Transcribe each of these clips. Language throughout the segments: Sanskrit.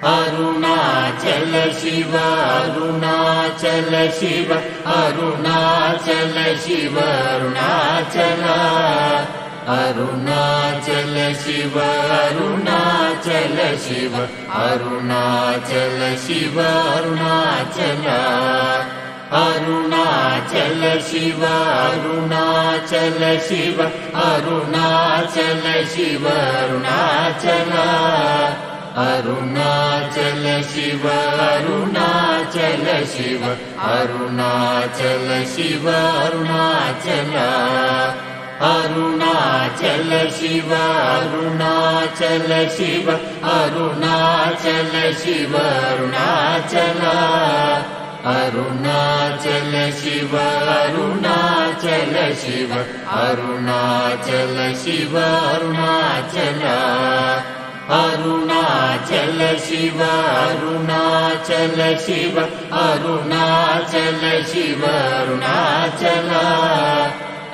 अरुणाचल शिव अरुणाचल शिव अरुणाचल शिव अरुणाचल अरुणाचल शिव अरुणाचल शिव अरुणाचल शिव अरुणाचल अरुणाचल शिव अरुणाचल शिव अरुणाचल शिव अरुणाचल अरुणाचल शिव अरुणाचल शिव अरुणाचल शिव अरुणाचल अरुणाचल शिव अरुणाचल शिव अरुणाचल शिव अरुणाचल अरुणाचल शिव अरुणाचल शिव अरुणाचल शिव अरुणाचल अरुणाचल शिव अरुणाचल शिव अरुणाचल शिव अरुणाचल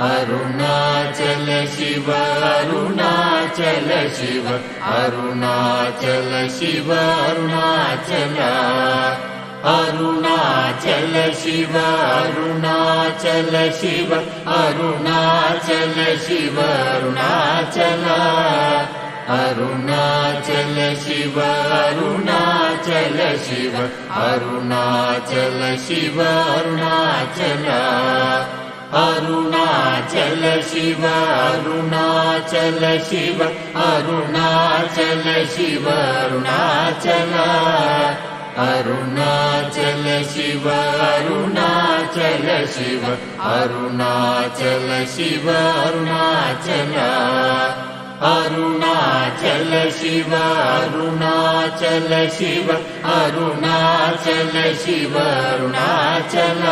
अरुणाचल शिव अरुणाचल शिव अरुणाचल शिव अरुणाचल अरुणाचल शिव अरुणाचल शिव अरुणाचल शिव अरुणाचल अरुणाचल शिव अरुणाचल शिव अरुणाचल शिव अरुणाचल अरुणाचल शिव अरुणाचल शिव अरुणाचल शिव अरुणाचल अरुणाचल शिव अरुणाचल शिव अरुणाचल शिव अरुणाचल अरुणाचल शिव अरुणाचल शिव अरुणाचल शिव अरुणाचल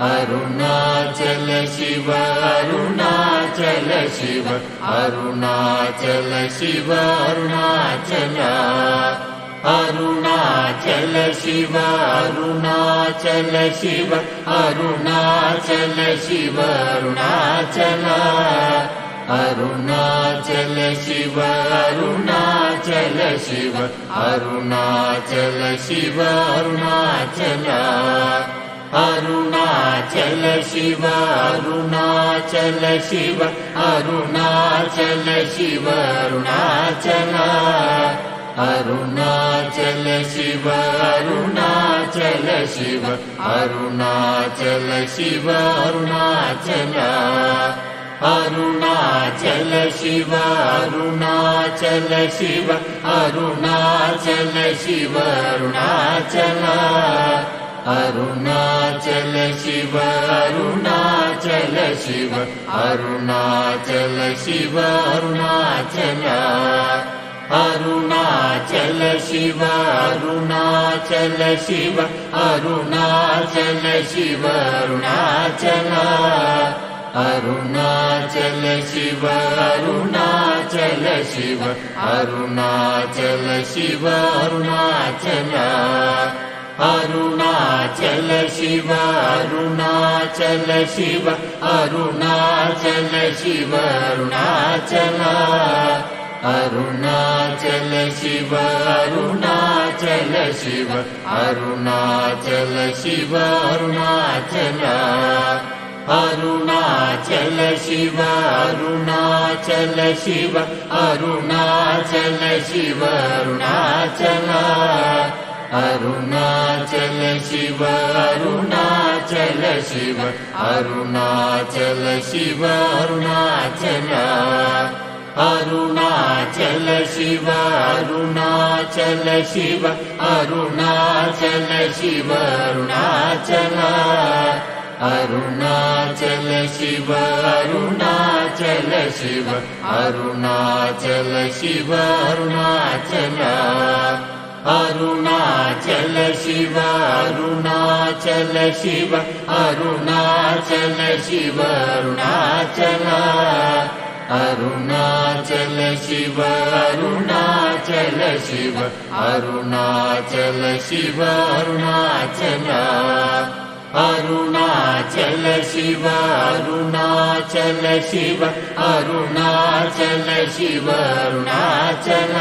अरुणाचल शिव अरुणाचल शिव अरुणाचल शिव अरुणाचल अरुणाचल शिव अरुणाचल शिव अरुणाचल शिव अरुणाचल अरुणाचल शिव अरुणाचल शिव अरुणाचल शिव अरुणाचल अरुणाचल शिव अरुणाचल शिव अरुणाचल शिव अरुणाचल अरुणाचल शिव अरुणाचल शिव अरुणाचल शिव अरुणाचल अरुणाचल शिव अरुणाचल शिव अरुणाचल शिव अरुणाचल अरुणाचल शिव अरुणाचल शिव अरुणाचल शिव अरुणाचल अरुणाचल शिव अरुणाचल शिव अरुणाचल शिव अरुणाचल अरुणाचल शिव अरुणाचल शिव अरुणाचल शिव अरुणाचल अरुणाचल शिव अरुणाचल शिव अरुणाचल शिव अरुणाचल अरुणाचल शिव अरुणाचल शिव अरुणाचल शिव अरुणाचल अरुणाचल शिव अरुणाचल शिव अरुणाचल शिव अरुणाचल अरुणाचल शिव अरुणाचल शिव अरुणाचल शिव अरुणाचल अरुणाचल शिव अरुणाचल शिव अरुणाचल शिव अरुणाचल अरुणाचल शिव अरुणाचल शिव अरुणाचल शिव अरुणाचल अरुणाचल शिव अरुणाचल शिव अरुणाचल शिव अरुणाचल अरुणाचल शिव अरुणाचल शिव अरुणाचल शिव अरुणाचल अरुणाचल शिव अरुणाचल शिव अरुणाचल शिव अरुणाचल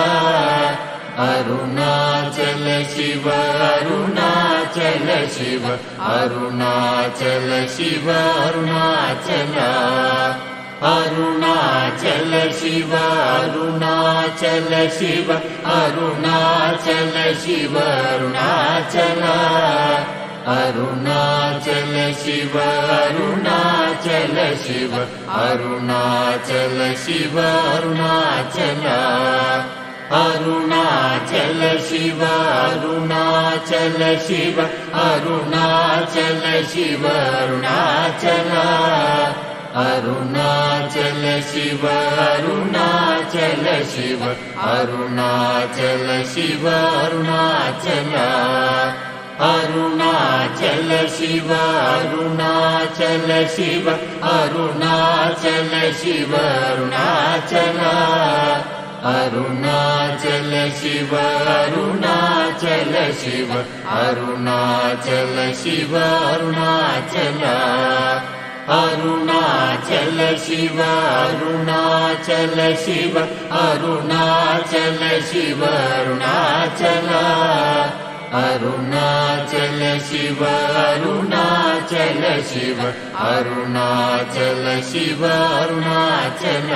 अरुणाचल शिव अरुणाचल शिव अरुणाचल शिव अरुणाचल अरुणाचल शिव अरुणाचल शिव अरुणाचल शिव अरुणाचल अरुणाचल शिव अरुणाचल शिव अरुणाचल शिव अरुणाचल अरुणाचल शिव अरुणाचल शिव अरुणाचल शिव अरुणाचल अरुणाचल शिव अरुणाचल शिव अरुणाचल शिव अरुणाचल अरुणाचल शिव अरुणाचल शिव अरुणाचल शिव अरुणाचल अरुणाचल शिव अरुणाचल शिव अरुणाचल शिव अरुणाचल अरुणाचल शिव अरुणाचल शिव अरुणाचल शिव अरुणाचल अरुणाचल शिव अरुणाचल शिव अरुणाचल शिव अरुणाचल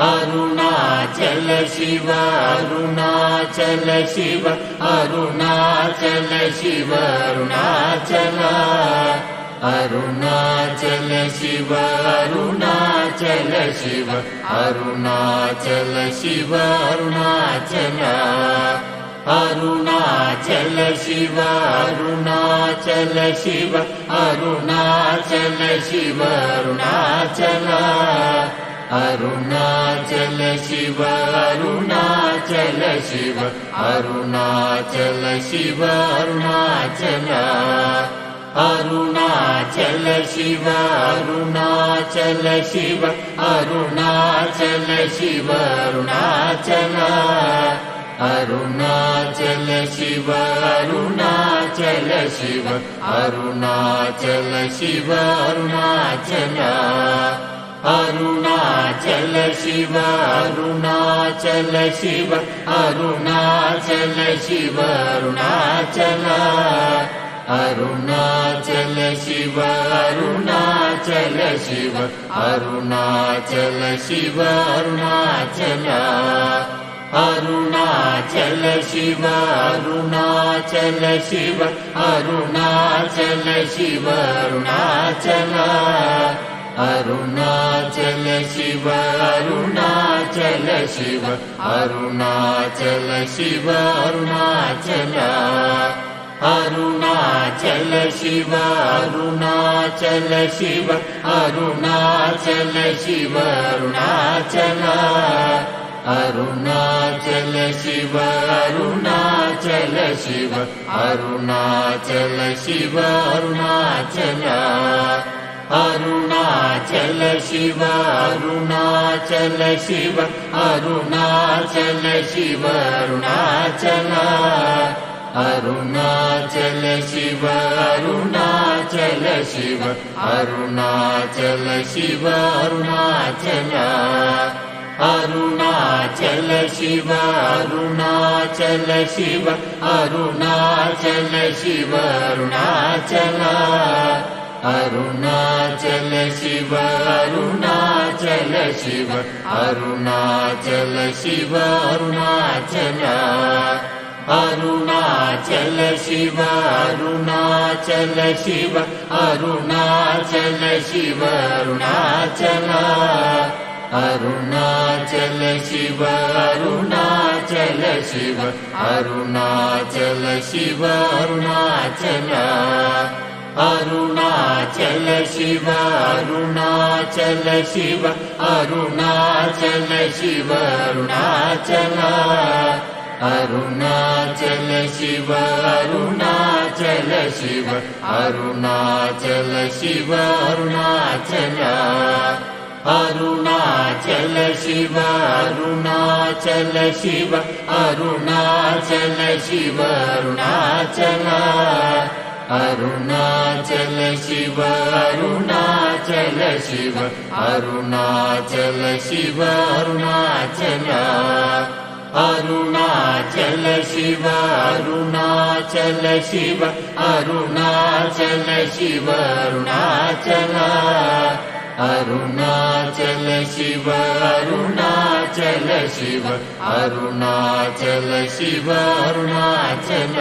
अरुणाचल शिव अरुणाचल शिव अरुणाचल शिव अरुणाचल अरुणाचल शिव अरुणाचल शिव अरुणाचल शिव अरुणाचल अरुणाचल शिव अरुणाचल शिव अरुणाचल शिव अरुणाचल अरुणाचल शिव अरुणाचल शिव अरुणाचल शिव अरुणाचल अरुणाचल शिव अरुणाचल शिव अरुणाचल शिव अरुणाचल अरुणाचल शिव अरुणाचल शिव अरुणाचल शिव अरुणाचल अरुणाचल शिव अरुणाचल शिव अरुणाचल शिव अरुणाचल अरुणाचल शिव अरुणाचल शिव अरुणाचल शिव अरुणाचल अरुणाचल शिव अरुणाचल शिव अरुणाचल शिव अरुणाचल अरुणाचल शिव अरुणाचल शिव अरुणाचल शिव अरुणाचल अरुणाचल शिव अरुणाचल शिव अरुणाचल शिव अरुणाचल अरुणाचल शिव अरुणाचल शिव अरुणाचल शिव अरुणाचल अरुणाचल शिव अरुणाचल शिव अरुणाचल शिव अरुणाचल अरुणाचल शिव अरुणाचल शिव अरुणाचल शिव अरुणाचल अरुणाचल शिव अरुणाचल शिव अरुणाचल शिव अरुणाचल अरुणाचल शिव अरुणाचल शिव अरुणाचल शिव अरुणाचल अरुणाचल शिव अरुणाचल शिव अरुणाचल शिव अरुणाचल अरुणाचल शिव अरुणाचल शिव अरुणाचल शिव अरुणाचल अरुणाचल शिव अरुणाचल शिव अरुणाचल शिव अरुणाचल अरुणाचल शिव अरुणाचल शिव अरुणाचल शिव अरुणाचल अरुणाचल शिव अरुणाचल शिव अरुणाचल शिव अरुणाचल अरुणाचल शिव अरुणाचल शिव अरुणाचल शिव अरुणाचल अरुणाचल शिव अरुणाचल शिव अरुणाचल शिव अरुणाचल अरुणाचल शिव अरुणाचल शिव अरुणाचल शिव अरुणाचल